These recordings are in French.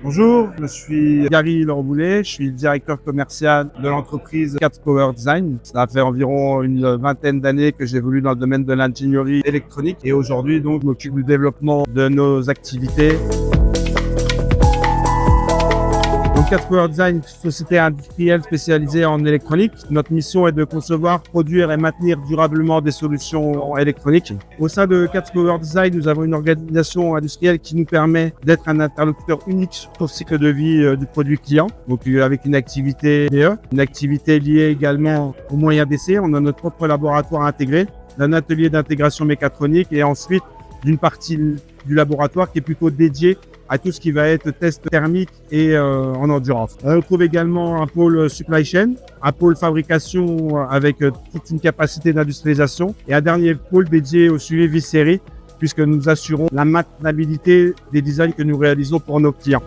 Bonjour, je suis Gary Lorboulé, je suis le directeur commercial de l'entreprise 4 Power Design. Ça fait environ une vingtaine d'années que j'évolue dans le domaine de l'ingénierie électronique et aujourd'hui donc je m'occupe du développement de nos activités. Donc 4 Power Design, une société industrielle spécialisée en électronique. Notre mission est de concevoir, produire et maintenir durablement des solutions électroniques. Au sein de 4 Power Design, nous avons une organisation industrielle qui nous permet d'être un interlocuteur unique sur le cycle de vie du produit client. Donc avec une activité BE, une activité liée également aux moyens d'essai. On a notre propre laboratoire intégré, un atelier d'intégration mécatronique et ensuite d'une partie du laboratoire qui est plutôt dédiée à tout ce qui va être test thermique et en endurance. On retrouve également un pôle supply chain, un pôle fabrication avec toute une capacité d'industrialisation et un dernier pôle dédié au suivi série puisque nous assurons la maintenabilité des designs que nous réalisons pour nos clients.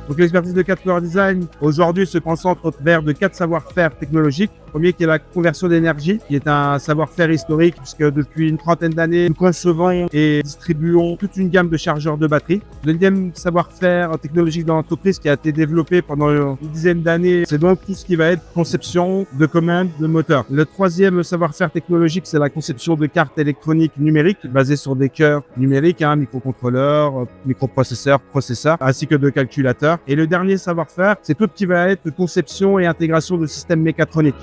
Donc l'expertise de 4 Power Design aujourd'hui se concentre vers de 4 savoir-faire technologiques. Le premier qui est la conversion d'énergie, qui est un savoir-faire historique puisque depuis une trentaine d'années, nous concevons et distribuons toute une gamme de chargeurs de batterie. Le deuxième savoir-faire technologique dans l'entreprise qui a été développé pendant une dizaine d'années, c'est donc tout ce qui va être conception de commandes de moteurs. Le troisième savoir-faire technologique, c'est la conception de cartes électroniques numériques basées sur des cœurs numériques, microcontrôleurs, microprocesseurs, processeurs, ainsi que de calculateurs. Et le dernier savoir-faire, c'est tout ce qui va être conception et intégration de systèmes mécatroniques.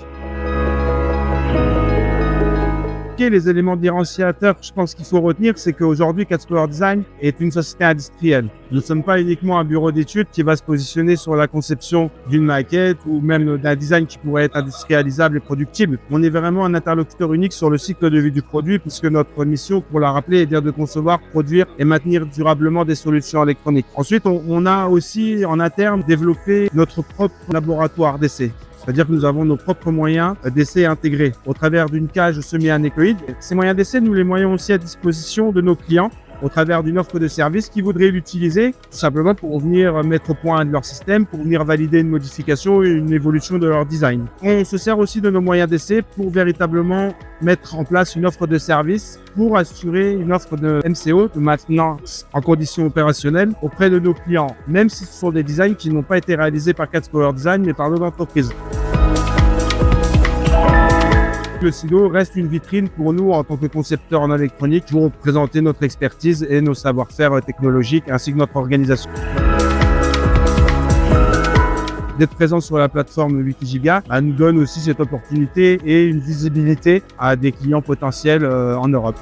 Les éléments différenciateurs, je pense qu'il faut retenir, c'est qu'aujourd'hui, 4 Power Design est une société industrielle. Nous ne sommes pas uniquement un bureau d'études qui va se positionner sur la conception d'une maquette ou même d'un design qui pourrait être industrialisable et productible. On est vraiment un interlocuteur unique sur le cycle de vie du produit puisque notre mission, pour la rappeler, est bien de concevoir, produire et maintenir durablement des solutions électroniques. Ensuite, on a aussi en interne développé notre propre laboratoire d'essai. C'est-à-dire que nous avons nos propres moyens d'essai intégrés au travers d'une cage semi-anéchoïde. Ces moyens d'essai, nous les moyens aussi à disposition de nos clients au travers d'une offre de service qui voudraient l'utiliser tout simplement pour venir mettre au point leur système, pour venir valider une modification et une évolution de leur design. On se sert aussi de nos moyens d'essai pour véritablement mettre en place une offre de service pour assurer une offre de MCO, de maintenance en conditions opérationnelles auprès de nos clients, même si ce sont des designs qui n'ont pas été réalisés par 4 Power Design mais par nos entreprises. Le silo reste une vitrine pour nous en tant que concepteurs en électronique pour présenter notre expertise et nos savoir-faire technologiques ainsi que notre organisation. D'être présent sur la plateforme Wikigiga nous donne aussi cette opportunité et une visibilité à des clients potentiels en Europe.